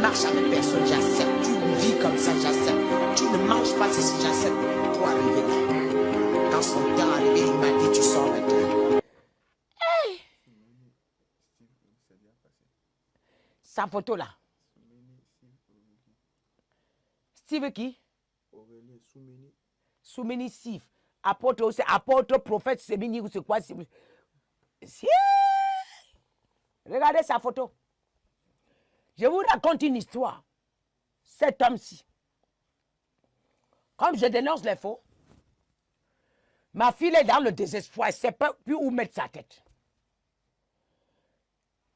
marches avec personne, j'accepte. Tu vis comme ça, j'accepte. Tu ne manges pas ceci, j'accepte. Toi, arriver là. Quand son temps est arrivé, il m'a dit, tu sors maintenant. Hey. Sa photo là. Steve qui? Soumeni Steve. Apôtre, c'est apôtre, prophète, Semini ou c'est quoi? Regardez sa photo. Je vous raconte une histoire. Cet homme-ci. Comme je dénonce les faux, ma fille est dans le désespoir. Elle ne sait pas plus où mettre sa tête.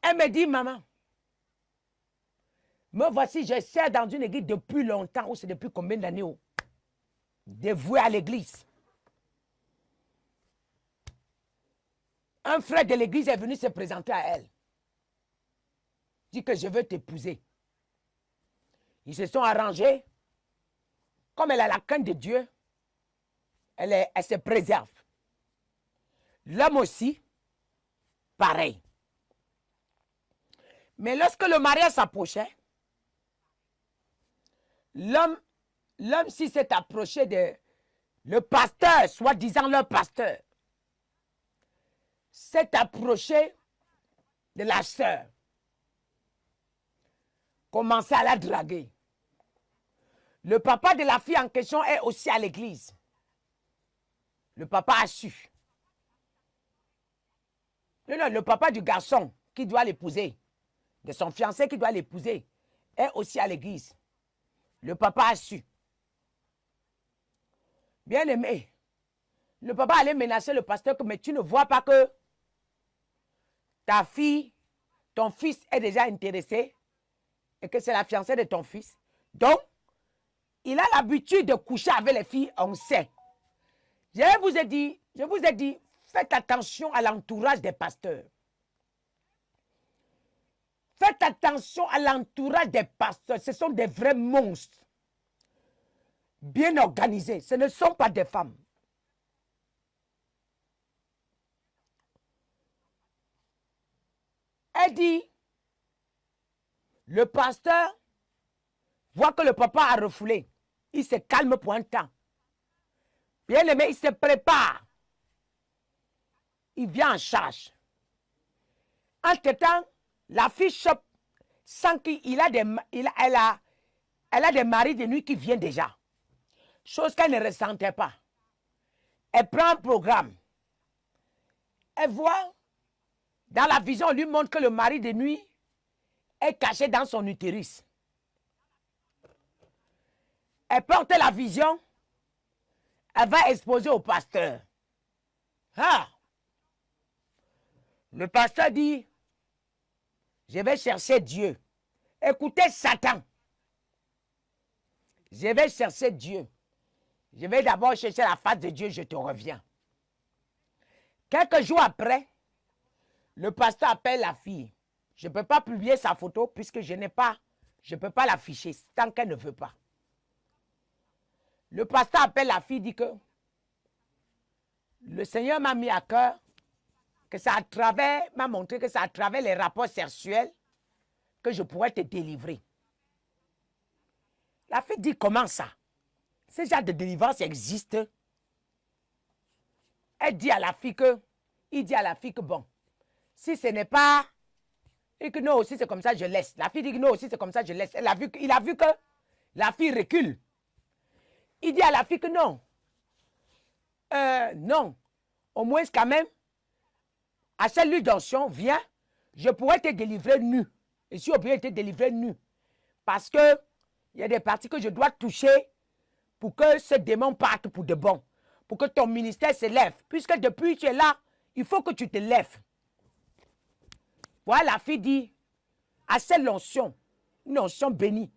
Elle me dit, maman, me voici, je sers dans une église depuis longtemps. Ou c'est depuis combien d'années? Dévoué à l'église. Un frère de l'église est venu se présenter à elle. Dit que je veux t'épouser. Ils se sont arrangés. Comme elle a la crainte de Dieu, elle se préserve. L'homme aussi, pareil. Mais lorsque le mariage s'approchait, l'homme s'il s'est approché de le pasteur, soi-disant leur pasteur, s'est approché de la sœur. Commençait à la draguer. Le papa de la fille en question est aussi à l'église. Le papa a su. Non, le papa du garçon qui doit l'épouser, de son fiancé qui doit l'épouser, est aussi à l'église. Le papa a su. Bien aimé, le papa allait menacer le pasteur que, mais tu ne vois pas que ta fille, ton fils est déjà intéressé et que c'est la fiancée de ton fils. Donc, il a l'habitude de coucher avec les filles, on sait. Je vous ai dit, faites attention à l'entourage des pasteurs. Faites attention à l'entourage des pasteurs. Ce sont des vrais monstres. Bien organisés. Ce ne sont pas des femmes. Elle dit, le pasteur voit que le papa a refoulé. Il se calme pour un temps. Bien aimé, il se prépare. Il vient en charge. Entre-temps, la fille chope sans qu'il a elle a des maris de nuit qui viennent déjà. Chose qu'elle ne ressentait pas. Elle prend un programme. Elle voit, dans la vision, on lui montre que le mari de nuit est caché dans son utérus. Elle porte la vision. Elle va exposer au pasteur. Ah! Le pasteur dit, je vais chercher Dieu. Écoutez Satan. Je vais chercher Dieu. Je vais d'abord chercher la face de Dieu, je te reviens. Quelques jours après, le pasteur appelle la fille. Je ne peux pas publier sa photo puisque je ne peux pas l'afficher tant qu'elle ne veut pas. Le pasteur appelle la fille, dit que le Seigneur m'a mis à cœur que m'a montré que c'est à travers les rapports sexuels que je pourrais te délivrer. La fille dit, comment ça? Ce genre de délivrance existe. Elle dit à la fille que, il dit à la fille que bon, si ce n'est pas, et que non aussi c'est comme ça, je laisse. La fille dit que non aussi c'est comme ça, je laisse. Il a vu que la fille recule. Il dit à la fille que non. Non. Au moins quand même, à cette lutte d'onction, viens, je pourrais te délivrer nu. Et si on peut te délivrer nu. Parce que il y a des parties que je dois toucher pour que ce démon parte pour de bon. Pour que ton ministère se lève. Puisque depuis que tu es là, il faut que tu te lèves. Voilà, la fille dit, à cette l'onction, une onction bénie.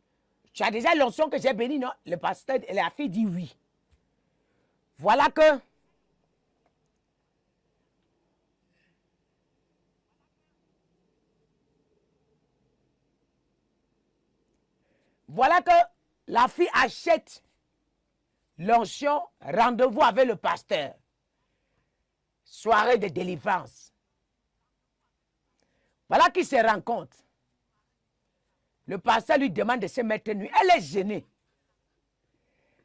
Tu as déjà l'onction que j'ai bénie, non? Le pasteur, la fille dit oui. Voilà que la fille achète l'onction, rendez-vous avec le pasteur. Soirée de délivrance. Voilà qui se rencontre. Le pasteur lui demande de se mettre nu. Elle est gênée.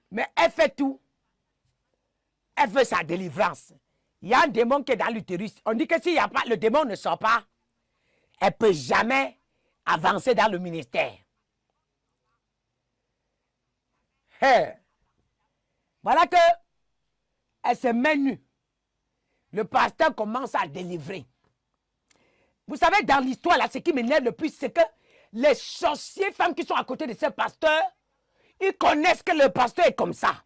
Mais elle fait tout. Elle veut sa délivrance. Il y a un démon qui est dans l'utérus. On dit que s'il n'y a pas, le démon ne sort pas, elle ne peut jamais avancer dans le ministère. Hey. Voilà que elle se met nue. Le pasteur commence à délivrer. Vous savez, dans l'histoire, là, ce qui m'énerve le plus, c'est que les sorciers femmes qui sont à côté de ce pasteur, ils connaissent que le pasteur est comme ça.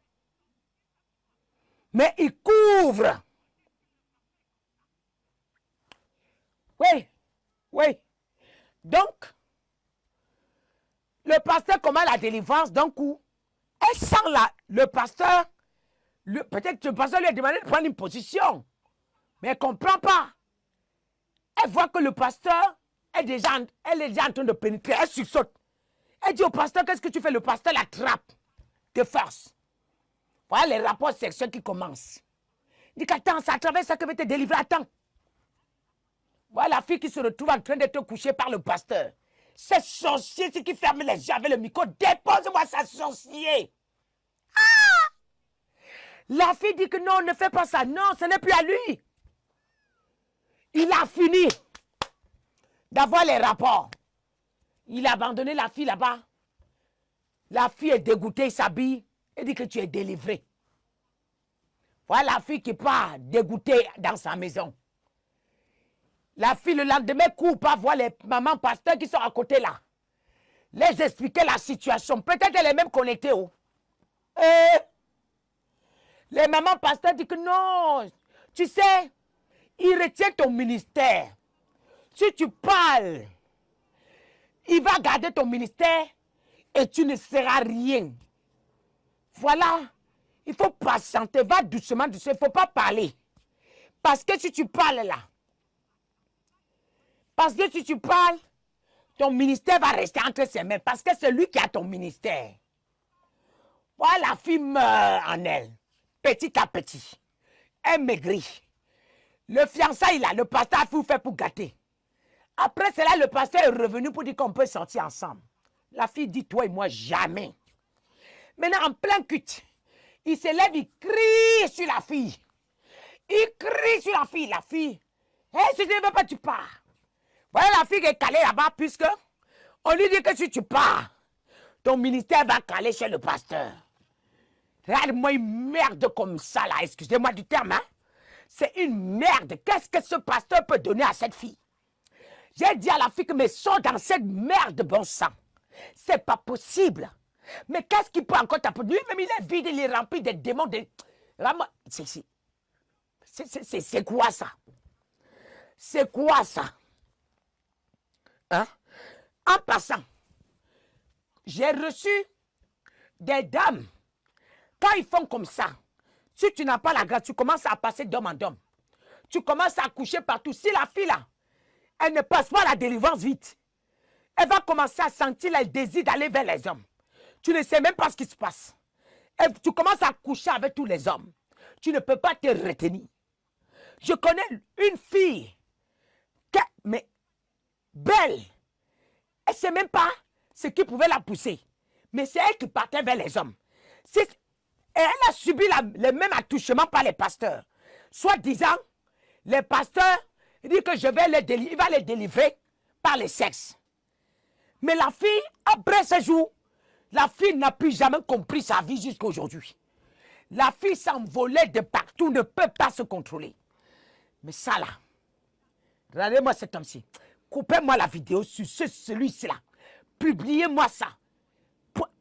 Mais ils couvrent. Oui, oui. Donc, le pasteur commence la délivrance d'un coup. Elle sent le pasteur. Peut-être que le pasteur lui a demandé de prendre une position. Mais elle ne comprend pas. Elle voit que le pasteur est déjà en train de pénétrer. Elle sursaute. Elle dit au pasteur, qu'est-ce que tu fais? Le pasteur l'attrape de force. Voilà les rapports sexuels qui commencent. Il dit qu'attends, c'est à travers ça que je vais te délivrer. Attends. Voilà la fille qui se retrouve en train d'être couchée par le pasteur. Ce sorcier, c'est qui ferme les yeux avec le micro. Dépose-moi ça, sorcier. Ah! La fille dit que non, ne fais pas ça. Non, ce n'est plus à lui. Il a fini d'avoir les rapports. Il a abandonné la fille là-bas. La fille est dégoûtée, il s'habille et dit que tu es délivré. Voilà la fille qui part dégoûtée dans sa maison. La fille le lendemain court pas voir les mamans pasteurs qui sont à côté là. Les expliquer la situation. Peut-être elle est même connectée. Oh. Les mamans pasteurs disent que non. Tu sais, il retient ton ministère. Si tu parles, il va garder ton ministère et tu ne seras rien. Voilà. Il faut patienter. Va doucement, doucement. Il ne faut pas parler. Parce que si tu parles là, ton ministère va rester entre ses mains. Parce que c'est lui qui a ton ministère. Voilà, la fille meurt en elle. Petit à petit. Elle maigrit. Le fiançailles là, le pasteur a tout fait pour gâter. Après cela, le pasteur est revenu pour dire qu'on peut sortir ensemble. La fille dit, toi et moi, jamais. Maintenant, en plein culte, il se lève, il crie sur la fille. Il crie sur la fille. La fille, hey, si tu ne veux pas, tu pars. Voilà la fille qui est calée là-bas, puisque on lui dit que si tu pars, ton ministère va caler chez le pasteur. Regarde-moi une merde comme ça, là. Excusez-moi du terme, hein. C'est une merde. Qu'est-ce que ce pasteur peut donner à cette fille? J'ai dit à la fille que mais sors dans cette merde, bon sang. C'est pas possible. Mais qu'est-ce qu'il peut encore t'apporter? Lui-même, il est vide, il est rempli de démons. C'est quoi ça? C'est quoi ça? Hein? En passant, j'ai reçu des dames. Quand ils font comme ça, si tu n'as pas la grâce, tu commences à passer d'homme en homme. Tu commences à coucher partout. Si la fille là, elle ne passe pas la délivrance vite, elle va commencer à sentir le désir d'aller vers les hommes. Tu ne sais même pas ce qui se passe. Et tu commences à coucher avec tous les hommes. Tu ne peux pas te retenir. Je connais une fille, mais belle. Elle ne sait même pas ce qui pouvait la pousser. Mais c'est elle qui partait vers les hommes. Et elle a subi le même attouchement par les pasteurs. Soit disant, les pasteurs disent que il va les délivrer par le sexe. Mais la fille, après ce jour, la fille n'a plus jamais compris sa vie jusqu'à aujourd'hui. La fille s'envolait de partout, ne peut pas se contrôler. Mais ça là, regardez-moi cet homme-ci. Coupez-moi la vidéo sur celui-ci là. Publiez-moi ça.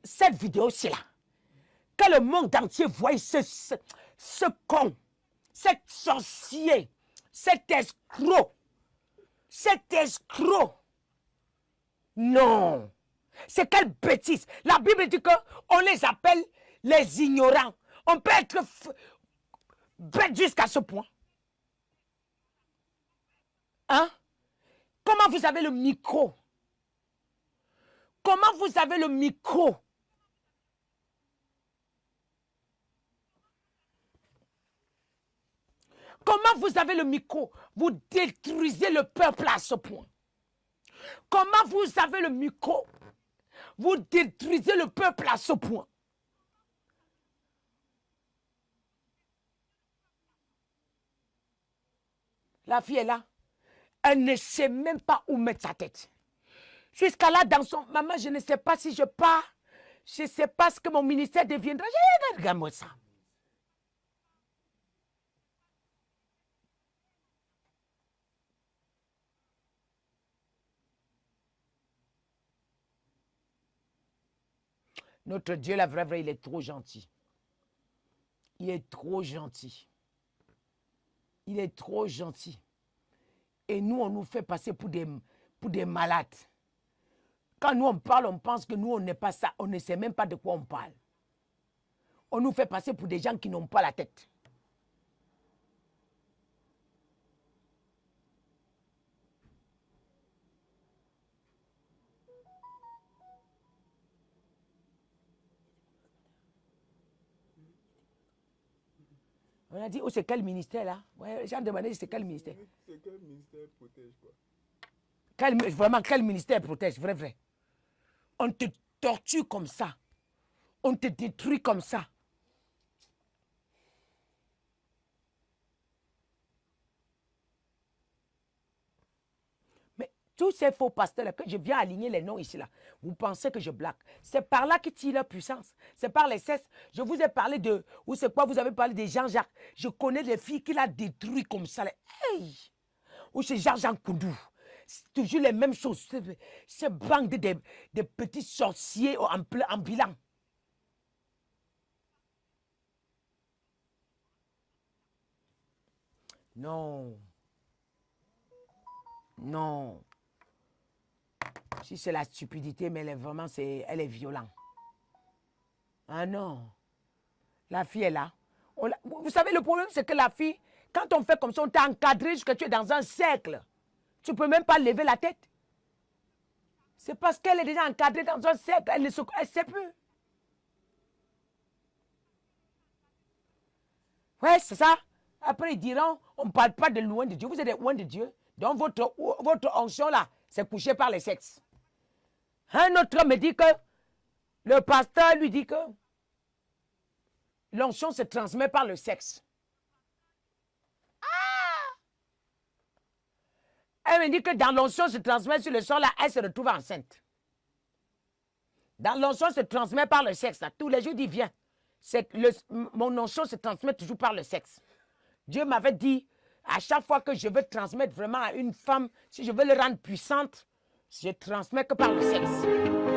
Cette vidéo-ci là. Que le monde entier voie ce con, cet sorcier, cet escroc. Cet escroc. Non. C'est quelle bêtise. La Bible dit qu'on les appelle les ignorants. On peut être bête jusqu'à ce point. Hein? Comment vous avez le micro? Comment vous avez le micro? Comment vous avez le micro? Vous détruisez le peuple à ce point. Comment vous avez le micro Vous détruisez le peuple à ce point. La fille est là. Elle ne sait même pas où mettre sa tête. Jusqu'à là, dans son... Maman, je ne sais pas si je pars. Je ne sais pas ce que mon ministère deviendra. Regarde-moi ça. Notre Dieu, la vraie, il est trop gentil. Il est trop gentil. Il est trop gentil. Et nous, on nous fait passer pour des malades. Quand nous, on parle, on pense que nous, on n'est pas ça. On ne sait même pas de quoi on parle. On nous fait passer pour des gens qui n'ont pas la tête. On a dit, oh, c'est quel ministère là? Ouais, j'ai demandé, c'est quel ministère? C'est quel ministère protège quoi? Vraiment, quel ministère protège? Vrai. On te torture comme ça. On te détruit comme ça. Mais tous ces faux pasteurs là, que je viens aligner les noms ici là, vous pensez que je blague. C'est par là qu'ils tirent leur puissance. C'est par les cesses. Je vous ai parlé de, ou c'est quoi, vous avez parlé de Jean-Jacques. Je connais des filles qu'il a détruit comme ça. Là. Hey! Ou c'est Jean-Jean Koudou. C'est toujours les mêmes choses. C'est bande de petits sorciers en bilan. Non. Non. Si c'est la stupidité, mais elle est vraiment, elle est violente. Ah non. La fille est là. Vous savez, le problème, c'est que la fille, quand on fait comme ça, on t'a encadré jusqu'à tu es dans un cercle. Tu ne peux même pas lever la tête. C'est parce qu'elle est déjà encadrée dans un cercle. Elle ne sait plus. Ouais, c'est ça. Après, ils diront, on ne parle pas de loin de Dieu. Vous êtes loin de Dieu. Donc, votre onction là, c'est couché par les sexes. Un autre me dit que, le pasteur lui dit que, l'onction se transmet par le sexe. Elle me dit que dans l'onction se transmet sur le sol, là, elle se retrouve enceinte. Dans l'onction se transmet par le sexe. Là. Tous les jours, il vient. Mon onction se transmet toujours par le sexe. Dieu m'avait dit, à chaque fois que je veux transmettre vraiment à une femme, si je veux le rendre puissante, je transmets que par le sexe.